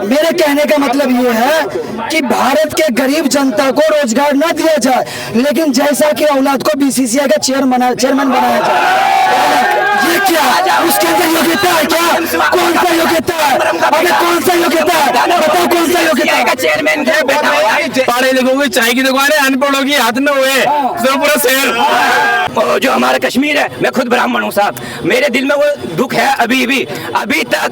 मेरे कहने का मतलब ये है कि भारत के गरीब जनता को रोजगार न दिया जाए, लेकिन जैसा कि औलाद को बीसीसीआई का चेयरमैन बनाया जाए। ये क्या उसके अंदर योग्यता है? क्या कौन सा योग्यता है? अबे कौन सा योग्यता है? बताओ कौन सा योग्यता है? चेयरमैन पढ़े लिखों की चाय की दुकान है, अनपढ़ों की हाथ में हुए तो पूरा शहर। जो हमारा कश्मीर है, मैं खुद ब्राह्मण हूँ साहब, मेरे दिल में वो दुख है अभी तक।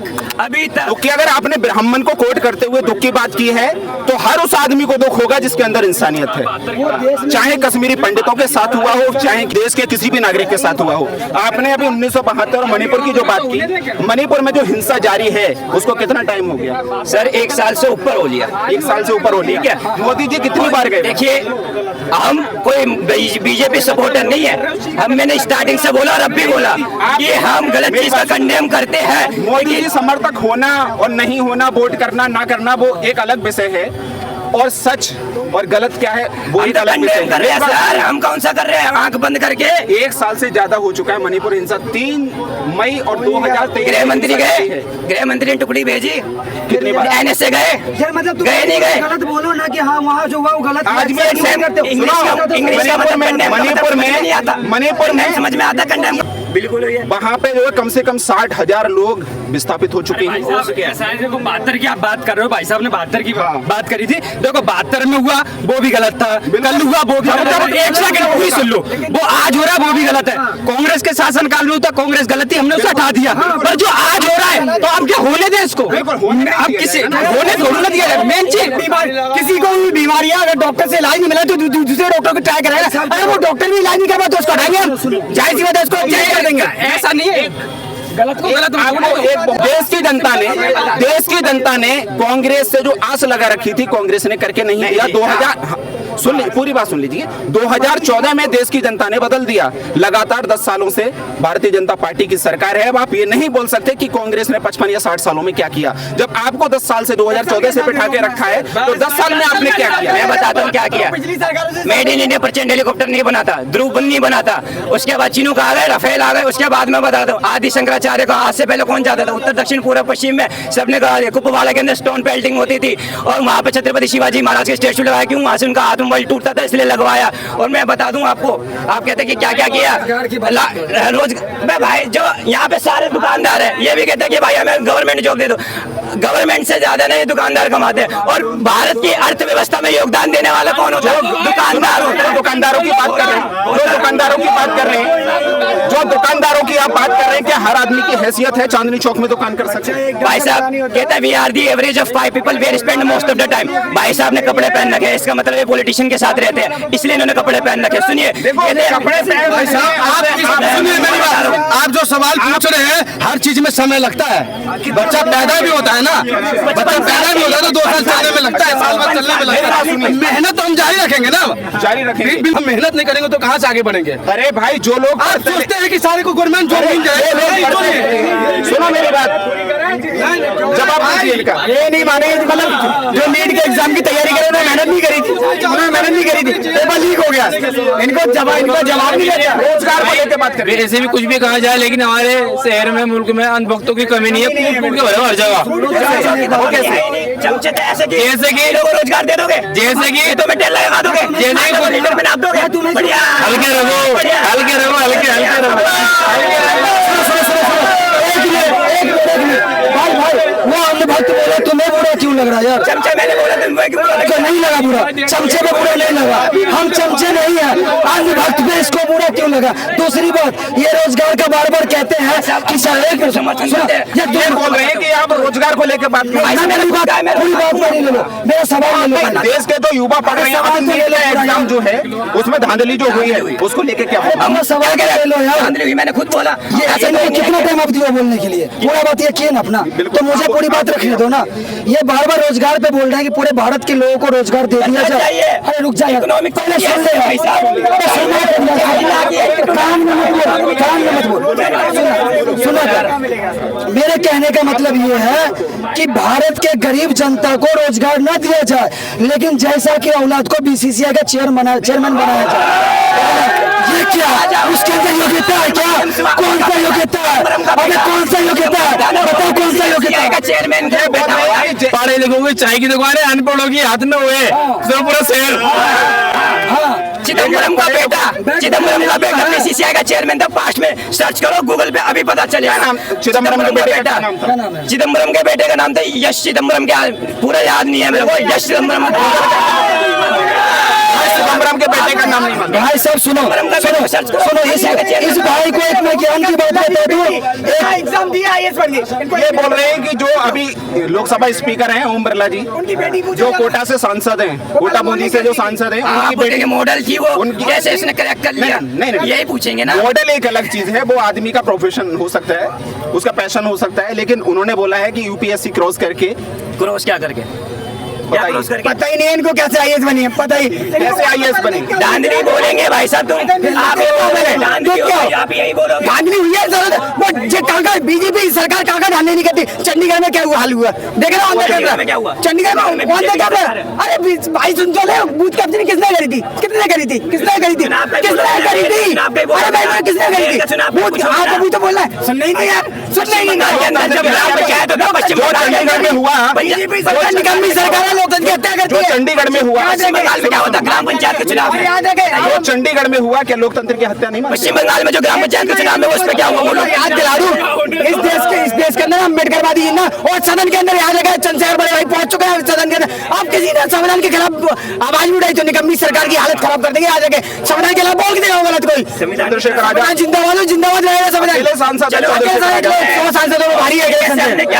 कि अगर आपने ब्राह्मण को कोट करते हुए दुख की बात की है तो हर उस आदमी को दुख होगा जिसके अंदर इंसानियत है, चाहे कश्मीरी पंडितों के साथ हुआ हो, चाहे देश के किसी भी नागरिक के साथ हुआ हो। आपने अभी 1972 और मणिपुर की जो बात की, मणिपुर में जो हिंसा जारी है उसको कितना टाइम हो गया? सर 1 साल से ऊपर हो लिया। 1 साल से ऊपर हो लिया। मोदी जी कितनी बार गए? देखिए, हम कोई बीजेपी सपोर्टर नहीं है, मैंने स्टार्टिंग से बोला और अब भी बोला कि हम गलत चीज का कंडेम करते हैं। मोदी जी समर्थक होना और नहीं होना, वोट करना ना करना वो एक अलग विषय है, और सच और गलत क्या है वो एक अलग विषय कर रहे हैं सर। हम कौन सा कर रहे हैं आंख बंद करके? 1 साल से ज्यादा हो चुका है मणिपुर हिंसा। 3 मई और 2023 गृह मंत्री ने टुकड़ी भेजी, कितनी बार एनएस से गए? मतलब गए नहीं गए? गलत बोलो ना कि हाँ वहाँ जो हुआ वो गलत। आज भी मणिपुर में समझ में आता कंडेम बिल्कुल हुई है। वहाँ पे जो है कम से कम 60,000 लोग विस्थापित हो चुके हैं। 72 की आप बात कर रहे हो, भाई साहब ने 72 की बात करी थी। देखो 72 में हुआ वो भी गलत था, कल हुआ वो भी गलत था। एक सेकंड पूरी सुन लो, वो आज हो रहा है वो भी गलत है। कांग्रेस के शासन काल में होता कांग्रेस गलत थी, हमने उसे हटा दिया, पर जो आज हो रहा है तो अब क्या होने दें इसको? अब किसी होने थोड़ा ना दिया। मेन चीज किसी को भी बीमारियां अगर डॉक्टर से इलाज नहीं मिला तो दूसरे डॉक्टर को ट्राई कराएगा। अगर वो डॉक्टर भी इलाज नहीं कर पाए तो उसको हटाएंगे हम, जाहिर सी बात है उसको चेक कर देंगे। ऐसा नहीं है, गलत को गलत। देश की जनता ने कांग्रेस से जो आस लगा रखी थी कांग्रेस ने करके नहीं दिया। 2000 सुन ली, पूरी बात सुन लीजिए। 2014 में देश की जनता ने बदल दिया। लगातार 10 सालों से भारतीय जनता पार्टी की सरकार है। अब आप ये नहीं बोल सकते कि कांग्रेस ने 55 या 60 सालों में क्या किया। जब आपको 10 साल से 2014 से बिठा के रखा है तो 10 साल में आपने क्या किया? मैं बताता हूँ क्या किया। मेड इन इंडिया प्रचंड हेलीकॉप्टर नहीं बनाता, ध्रुव नहीं बनाता, उसके बाद चीनू का आ गए, राफेल आ गए, उसके बाद मैं बताता हूँ आदि शंकराचार्य का आज से पहले कौन जाता था? उत्तर दक्षिण पूर्व पश्चिम में सबने कहा कुपवाड़ा के अंदर स्टोन पेल्टिंग होती थी और वहाँ पे छत्रपति शिवाजी महाराज के स्टेचू लगाया। क्यों? वहाँ से उनका आत्मबल टूटता था इसलिए लगवाया। और मैं बता दूं आपको, आप कहते हैं कि क्या क्या किया रोज भाई, जो यहाँ पे सारे दुकानदार है ये भी कहते हैं कि भाई हमें गवर्नमेंट जॉब दे दो। गवर्नमेंट से ज्यादा नहीं दुकानदार कमाते हैं। और भारत की अर्थव्यवस्था में योगदान देने वाला कौन होता है? दुकानदार होता है। दुकानदारों की बात कर रहे हैं, जो दुकानदारों की बात कर रहे हैं, जो दुकानदारों की आप बात कर रहे हैं, क्या हर आदमी की हैसियत है चांदनी चौक में दुकान कर सकते हैं? भाई साहब कहते हैं we are the average of 5 people where spend most of the time. भाई साहब ने कपड़े पहन रखे, इसका मतलब ये पॉलिटिशियन के साथ रहते हैं इसलिए इन्होंने कपड़े पहन रखे। सुनिए आप जो सवाल पूछ रहे हैं, हर चीज में समय लगता है। बच्चा पैदा भी होता है ना, बच्चा पैदा भी होता है तो 2 साल चलने में लगता है, साल भर चलने में लगता है। मेहनत तो हम जारी रखेंगे ना, जारी रखेंगे। हम मेहनत नहीं करेंगे तो कहाँ से आगे बढ़ेंगे? अरे भाई जो लोग आप सोचते हैं कि सारे को गवर्नमेंट जॉब मिल जाए। सुनो मेरी बात, जवाब दीजिए इनका। ये नहीं माने, मतलब जो नीट के एग्जाम की तैयारी करे उन्होंने मेहनत नहीं करी थी, उन्होंने मेहनत नहीं करी थी, पेपर लीक हो गया, इनको जवाब नहीं देता। रोजगार को लेकर बात करें। ऐसे भी कुछ भी कहा जाए, लेकिन हमारे शहर में मुल्क में अनभक्तों की कमी नहीं है, हर जगह। चमचे ऐसे कि रोजगार दे दोगे, जैसे कि तो तेल लगा दोगे, लीटर में नाप दोगे। हल्के रहो, हल्के रहो, हल्के रहो। वो अंधभक्त बोले तुम्हें बुरा क्यों लग रहा है यार? चमचे मैंने बोला तो नहीं लगा बुरा, चमचे पे बुरा नहीं लगा, हम चमचे नहीं है, अंधभक्त पे इसको बुरा क्यों लगा? दूसरी बात, ये रोजगार का बार बार कहते हैं कि ये बोल रहे हैं कि आप रोजगार को लेकर बात पूरी बात नहीं ले लो, मेरा सवाल ले लो। देश के जो युवा पढ़ रहे हैं एग्जाम जो है उसमें धांधली जो हुई है उसको लेकर क्या होगा? सवाल ले लो यार, मैंने खुद बोला ये ऐसे नहीं। कितना टाइम आप दिया बोलने के लिए? पूरा बात ये किए ना अपना, तो मुझे पूरी बात रखने दो ना। ये बार बार रोजगार पे बोल रहे हैं कि पूरे भारत के लोगों को रोजगार दे दिया जाए। अरे रुक जाइए, पहले सुन ले भाई साहब, कान में मत बोल, सुनो। मेरे कहने का मतलब ये है कि भारत के गरीब जनता को रोजगार न दिया जाए, लेकिन जैसा कि औलाद को बीसीसीआई का चेयरमैन बनाया जाए। ये क्या उसके अंदर योग्यता है? क्या कौन सा योग्यता है? अबे कौन सा योग्यता है? बताओ कौन सा योग्यता है? चेयरमैन पढ़े पढ़े लिखों की चाय की दुकान है, अनपढ़ों की हाथ में हुए तो पूरा शहर। चिदम्बरम का बेटा बीसीसीआई का चेयरमैन था पास्ट में, सर्च करो गूगल पे अभी पता चलेगा। चिदम्बरम के बेटे का नाम था? चिदम्बरम के बेटे का नाम था यश चिदम्बरम, क्या पूरा याद नहीं है मेरे को। यश चिदम्बरम चिदम्बरम के बेटे का नाम नहीं मालूम। भाई साहब सुनो सुनो सुनो, इस भाई को एक मैं ज्ञान की बात बता दूं। एग्जाम दिया आईएएस बन गए। ये बोल रहे हैं कि जो अभी लोकसभा स्पीकर हैं ओम बिरला जी, उनकी बेटी जो कोटा से सांसद हैं, कोटा बूंदी से जो सांसद हैं, उनकी बेटी बेटे मॉडल थी वो, उनकी- कैसे इसने करेक्ट कर लिया, नहीं। यही पूछेंगे ना। मॉडल एक अलग चीज है, वो आदमी का प्रोफेशन हो सकता है, उसका पैशन हो सकता है, लेकिन उन्होंने बोला है कि यूपीएससी क्रॉस करके क्रॉस क्या करके, क्या बताइए। क्रॉस करके, पता ही नहीं है इनको कैसे आईएएस बनी है, पता ही कैसे आईएएस बने। धांधली बोलेंगे भाई साहब तुम, आप ही बोलोगे, धांधली होगी, आप यही बोलोगे। धांधली हुई है जरूरत। वो जे काका बीजेपी सरकार काका धांधली नहीं करती। चंडीगढ़ में क्या हुआ, हाल हुआ देख रहे हो? चंडीगढ़ में क्या हुआ? चंडीगढ़ में कौन सा क्या हुआ? अरे भाई सुन तो ले, बूथ कैप्चरिंग किसने करी थी? किसने करी थी? किसने करी थी? किसने करी थी? अरे भाई किसने करी थी? बूथ हाँ तो बोलना है, सुनना ही नहीं यार, सुनना ही नहीं। जब ग्राम पंचायत होता है, पश्चिम जो चंडीगढ़ में हुआ, बीजेपी सरकार निकम्मी सरकार है, लोकतंत्र की हत्या करती जो है। चंडीगढ़ में हुआ, पश्चिम बंगाल में क्या होता है ग्राम पंचायत के चुनाव में? याद है जो चंडीगढ़ में हुआ, क्या लोकतंत्र की हत्या नहीं मानते? पश्चिम बंगाल में जो ग्राम पंचायत के चुनाव में उस पर क्या हुआ बोलो? याद दिला दूं, इस देश के अंदर अम्बेडकरवादी है ना, और सदन के अंदर याद है चंद्रशेखर बड़े भाई पहुंच चुके हैं सदन के अंदर। आप किसी ने संविधान के खिलाफ आवाज उठाई तो निकम्मी सरकार की हालत खराब कर देंगे। याद है संविधान के खिलाफ बोल के देगा गलत कोई। चंद्रशेखर आजाद संविधान जिंदाबाद रहेगा संविधान। पहले सांसद हैं चंद्रशेखर आजाद। 100 सांसदों में भारी है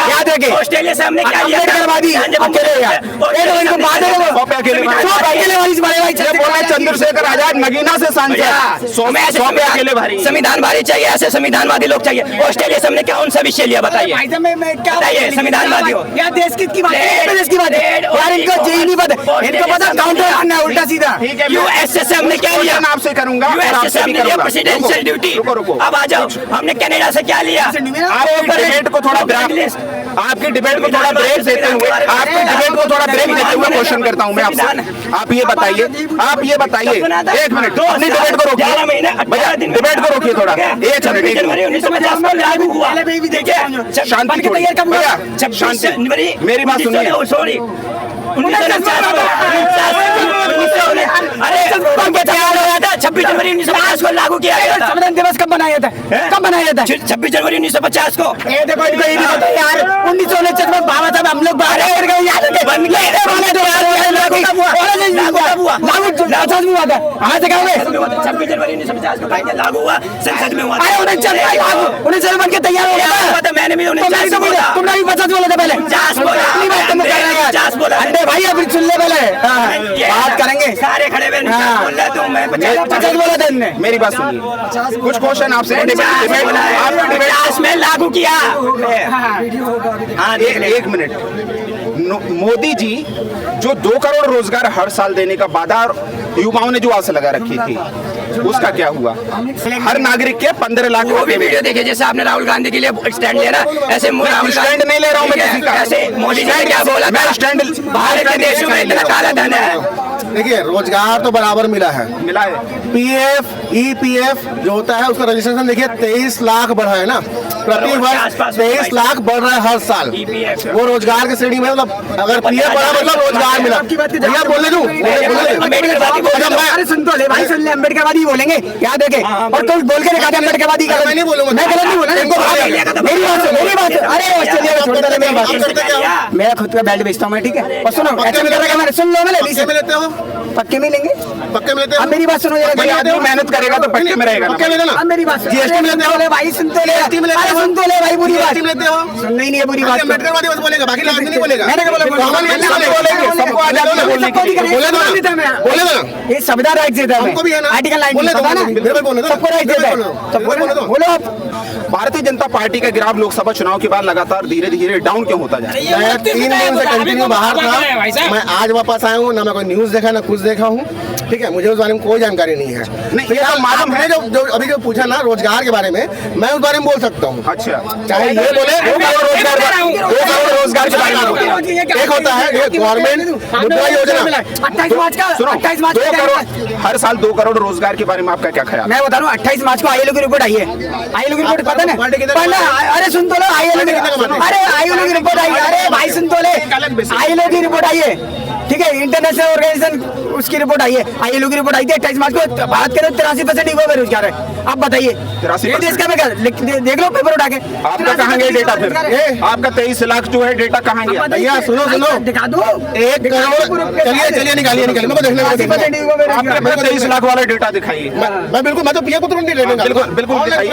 याद रखे। ऑस्ट्रेलिया से हमने क्या लिया? अम्बेडकरवादी अकेले यार, इनको बात है सौ पे अकेले भारी। अकेले वाली बड़े भाई ये बोल रहे हैं चंद्रशेखर आजाद नगीना से सांसद, 100 पे अकेले भारी। संविधान भारी चाहिए, ऐसे संविधानवादी लोग चाहिए। ऑस्ट्रेलिया से हमने क्या कौन सा विषय लिया बताइए? भाई साहब मैं क्या बताइए, संविधानवादी हो। यार देश की बात है, देश की बात है यार, इनको जेई नहीं पता, इनको पता काउंटर करना है उल्टा सीधा। ठीक है, यूएसए से हमने क्या लिया? क्वेश्चन आपसे करूंगा और यूएसए आपसे से भी हमने लिया करूंगा। Presidential duty. रुको। अब आ जाओ, हमने कनाडा से क्या लिया? आपकी डिबेट को थोड़ा आपकी डिबेट को थोड़ा ब्रेक देते हुए, आपकी डिबेट को थोड़ा ब्रेक देते हुए क्वेश्चन करता हूं मैं आपसे। आप ये बताइए, एक मिनट, अपनी डिबेट को रोकिए भैया, डिबेट को रोकिए थोड़ा, एक मिनट। जनवरी 1950 में लागू हुआ। शांति छोड़िए भैया, शांति, मेरी बात सुनिए। सॉरी 26 जनवरी 1950 को लागू किया गया था। संविधान दिवस कब मनाया था? कब मनाया था? 26 जनवरी 1950 को। ये देखो इनको ये भी पता है यार, 1949 में बाबा साहब हम लोग बाहर गए याद है? बन गए वाले जो यार लागू कब हुआ? लागू 50 में हुआ था। हाँ से क्या हुए? 26 जनवरी 1950 को भाई लागू हुआ, संसद में हुआ। अरे उन्हें चल बन के तैयार हो गया था। मैंने भी उन्हें 50 बोला। तुमने भी 50 बोला था पहले। 50 बोला। अपनी बात तुम कर रहे हो यार। 50 बोला। अंडे भाई अभी सुन ले पहले, बात करेंगे। सारे खड़े हुए हाँ। बोल रहे तुम, मैं 50 बोला था इनने। मेरी बात सुनिए, कुछ क्वेश्चन आपसे आपकी डिबेट 50 में लागू किया। हाँ देख ले। एक मिनट। मोदी जी जो 2 करोड़ रोजगार हर साल देने का वादा युवाओं ने जो आस लगा रखी थी, उसका क्या हुआ? हर नागरिक के 15 लाख वो भी वीडियो देखिए, जैसे आपने राहुल गांधी के लिए स्टैंड लिया ना, ऐसे राहुल स्टैंड नहीं ले रहा हूँ मैं किसी का। ऐसे मोदी जी ने क्या बोला था? स्टैंड भारत के देशों में इतना काला धन है। देखिए रोजगार तो बराबर मिला है। मिला है। पीएफ ईपीएफ जो होता है उसका रजिस्ट्रेशन देखिए 23 लाख बढ़ा है ना, प्रति वर्ष 23 लाख बढ़ रहा है हर साल। वो रोजगार की श्रेणी में, मतलब अगर पीएफ बढ़ा मतलब रोजगार मिला। भैया बोलने दूं, अरे सुन तो ले भाई, सुन ले, अम्बेडकरवादी बोलेंगे याद रखे। और तुम बोल के दिखा दे अम्बेडकरवादी का। मैं नहीं बोलूंगा। मैं गलत नहीं बोला। मेरी बात सुन। अरे ऑस्ट्रेलिया में छोड़ दे मेरी बात। मेरा खुद का बेल्ट बेचता हूँ मैं, ठीक है? और सुनो ऐसे में करेगा मैंने, सुन लो, पक्के में लेते हो, पक्के में लेंगे। पक्के में लेते अब हो। मेरी बात सुनो भैया आदमी मेहनत करेगा तो पक्के में रहेगा ना। पक्के में लेना। अब मेरी बात सुनो। जीएसटी में लेते हो। ले भाई, सुन तो ले। जीएसटी में लेते हो। अरे सुन तो ले भाई, बुरी बात जीएसटी में लेते हो। सुन नहीं है बुरी बात। अम्बेडकरवादी बस बोलेगा, बाकी आदमी नहीं बोलेगा। मैंने क्या बोला? सबको आजादी है बोलने की। बोले दो ना। ये संविधान राइट देता है। हमको भी है ना। आर्टिकल 9 बोले दो, पता ना? बिल्कुल बोले दो। सबको राइट देता है। बिल्कुल तो बोले दो। बोलो आप। भारतीय जनता पार्टी का ग्राफ लोकसभा चुनाव के बाद लगातार धीरे धीरे डाउन क्यों होता जा रहा है? मैं 3 दिन से कंटिन्यू बाहर था, मैं आज वापस आया हूँ, ना मैं कोई न्यूज देखा ना कुछ देखा हूँ, ठीक है, मुझे उस बारे में कोई जानकारी नहीं है। नहीं, तो ये तो मालूम है। जो अभी जो पूछा ना रोजगार के बारे में, मैं उस बारे में बोल सकता हूँ। अच्छा, चाहे ये बोले 2 करोड़ रोजगार के बारे में बोलिए। एक होता है ये गवर्नमेंट मुद्रा योजना, 28 मार्च का, सुनो, 28 मार्च 2 का करोड़ हर साल 2 करोड़ रोजगार के बारे में आपका क्या ख्याल है? मैं बता रहा हूँ 28 मार्च को आईएलओ की रिपोर्ट आई है। आईएलओ की रिपोर्ट पता ना? पार्टी किधर पहले अरे सुन तो लो, आईएलओ की रिपोर्ट आई। अरे भाई सुन तो ले, आईएलओ की रिपोर्ट आई है, ठीक है, इंटरनेशनल ऑर्गेनाइजेशन उसकी रिपोर्ट आई है। आईएलओ की रिपोर्ट आई थी 28 मार्च को। भारत के अंदर 83% युवा बेरोजगार है। आप बताइए 83%? इसका मैं क्या देख लो पेपर उठा के। आपका कहाँ गया डेटा फिर? आपका 23 लाख जो है डेटा कहाँ गया? भैया सुनो दिखा दो 1 करोड़। चलिए निकालिए मेरे को देखने में। आपने अपना 23 लाख वाला डेटा दिखाइए। मैं बिल्कुल, मैं तो पीए को तुरंत नहीं लेने बिल्कुल दिखाइए।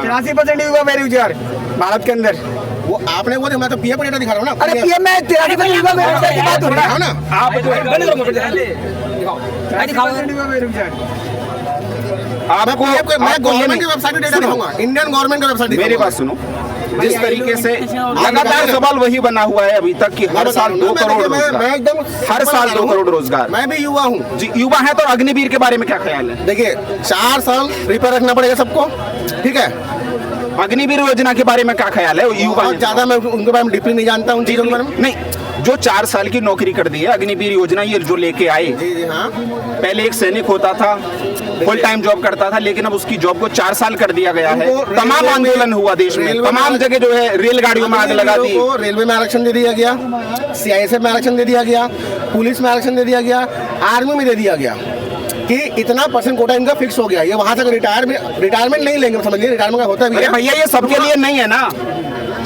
83% युवा बेरोजगार भारत के अंदर। वो आपने वो मैं तो पीए को डेटा दिखा रहा हूँ ना। अरे पीएम में 83% युवा बेरोजगार की बात हो रही है ना। आप जो है आपको मैं गवर्नमेंट की वेबसाइट पे डेटा दिखाऊंगा, इंडियन गवर्नमेंट का वेबसाइट। मेरी बात सुनो, जिस तरीके से लगातार सवाल वही बना हुआ है अभी तक कि हर साल 2 करोड़ रोजगार, मैं एकदम हर साल 2 करोड़ रोजगार। मैं भी युवा हूँ जी, युवा है तो अग्निवीर के बारे में क्या ख्याल है? देखिए 4 साल रिपेयर रखना पड़ेगा सबको, ठीक है। अग्निवीर योजना के बारे में क्या ख्याल है? युवा बहुत ज्यादा मैं उनके बारे में डीपली नहीं जानता हूँ चीजों के बारे में। नहीं, जो 4 साल की नौकरी कर दी है अग्निवीर योजना, ये जो लेके आए, जी हाँ, पहले एक सैनिक होता था, फुल टाइम जॉब करता था, लेकिन अब उसकी जॉब को 4 साल कर दिया गया है। उनको तमाम रेलवे में- आंदोलन हुआ देश में, रेलवे में- तमाम जगह जो है रेलगाड़ियों में आग लगा दी। को रेलवे में आरक्षण दे दिया गया, सीआईएसएफ में आरक्षण दे दिया गया, पुलिस में आरक्षण दे दिया गया, आर्मी में दे दिया गया कि इतना % कोटा इनका फिक्स हो गया। ये वहां तक रिटायरमेंट नहीं लेंगे, समझिए रिटायरमेंट का होता भी अरे है। भैया, ये सबके लिए नहीं है ना,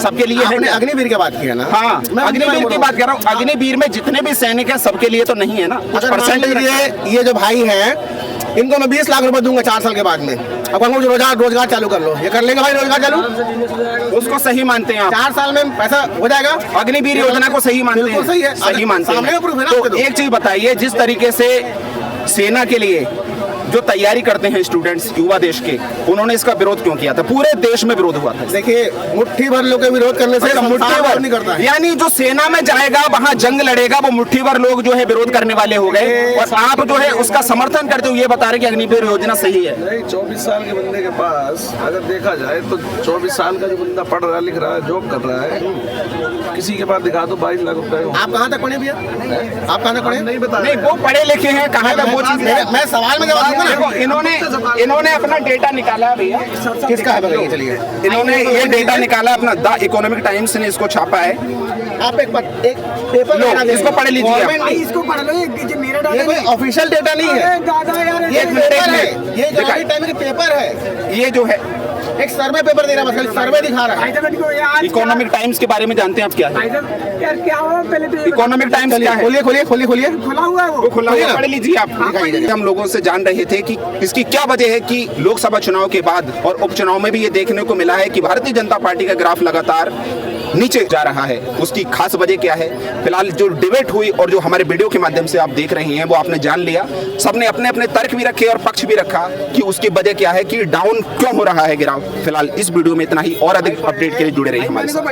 सबके लिए है आपने ना? अग्निवीर की बात की है ना। हाँ, मैं अग्निवीर की बात कर रहा हूँ। अग्निवीर में जितने भी सैनिक हैं सबके लिए तो नहीं है ना, कुछ अगर मान परसेंटेज लीजिए ये जो भाई हैं, इनको मैं 20 लाख रुपए दूंगा 4 साल के बाद में। अब कहूँगा रोजगार चालू कर लो, ये कर लेंगे भाई रोजगार चालू? उसको सही मानते हैं आप? 4 साल में पैसा हो जाएगा। अग्निवीर योजना को सही मानते हैं? बिल्कुल सही है। सही मानते सामने का proof है हैं। ना तो आपके तो। एक चीज बताइए, जिस तरीके से सेना के लिए जो तैयारी करते हैं स्टूडेंट्स, युवा देश के, उन्होंने इसका विरोध क्यों किया था? पूरे देश में विरोध हुआ था। देखिए मुट्ठी भर लोग के विरोध करने से मुट्ठी संसार भर नहीं करता है। यानी जो सेना में जाएगा, वहां जंग लड़ेगा, वो मुट्ठी भर लोग जो है विरोध करने वाले हो गए, और आप जो है उसका समर्थन करते हुए ये बता रहे कि अग्निवीर योजना सही है। नहीं, 24 साल के बंदे के पास अगर देखा जाए तो 24 साल का जो बंदा पढ़ रहा, लिख रहा है, जॉब कर रहा है, किसी के पास दिखा दो 22 लाख रुपए। आप कहाँ तक पढ़े भैया? आप कहाँ तक पढ़े? नहीं बता नहीं, वो पढ़े लिखे हैं, कहाँ तक वो चीज है? मैं सवाल में जवाब दूंगा देखो, ना। इन्होंने अपना डेटा निकाला है भैया। किसका है बताइए, चलिए। इन्होंने ये डेटा निकाला अपना, द इकोनॉमिक टाइम्स ने इसको छापा है। आप एक पेपर लो, दिखा दीजिए। इसको पढ़ लीजिए आप। गवर्नमेंट नहीं, इसको पढ़ लो, ये मेरा ये कोई ऑफिशियल डेटा नहीं है, दादा यार ये पेपर है, ये दिखाइए। गवर्नमेंट टाइम के पेपर है। ये जो है एक सर्वे पेपर दे रहा है, बस सर्वे दिखा रहा है। इकोनॉमिक टाइम्स के बारे में जानते हैं आप क्या है? यार क्या हुआ पहले तो इकोनॉमिक टाइम्स क्या है? खोलिए। खुला हुआ है वो खुला खोलिए हुआ, ना। पढ़ लीजिए आप। हम लोगों से जान रहे थे कि इसकी क्या वजह है कि लोकसभा चुनाव के बाद और उपचुनाव में भी ये देखने को मिला है कि भारतीय जनता पार्टी का ग्राफ लगातार नीचे जा रहा है। उसकी खास वजह क्या है? फिलहाल जो डिबेट हुई और जो हमारे वीडियो के माध्यम से आप देख रहे हैं वो आपने जान लिया। सबने अपने अपने तर्क भी रखे और पक्ष भी रखा कि उसकी वजह क्या है, कि डाउन क्यों हो रहा है ग्राफ। फिलहाल इस वीडियो में इतना ही, और अधिक अपडेट के लिए जुड़े रहिए हमारे साथ।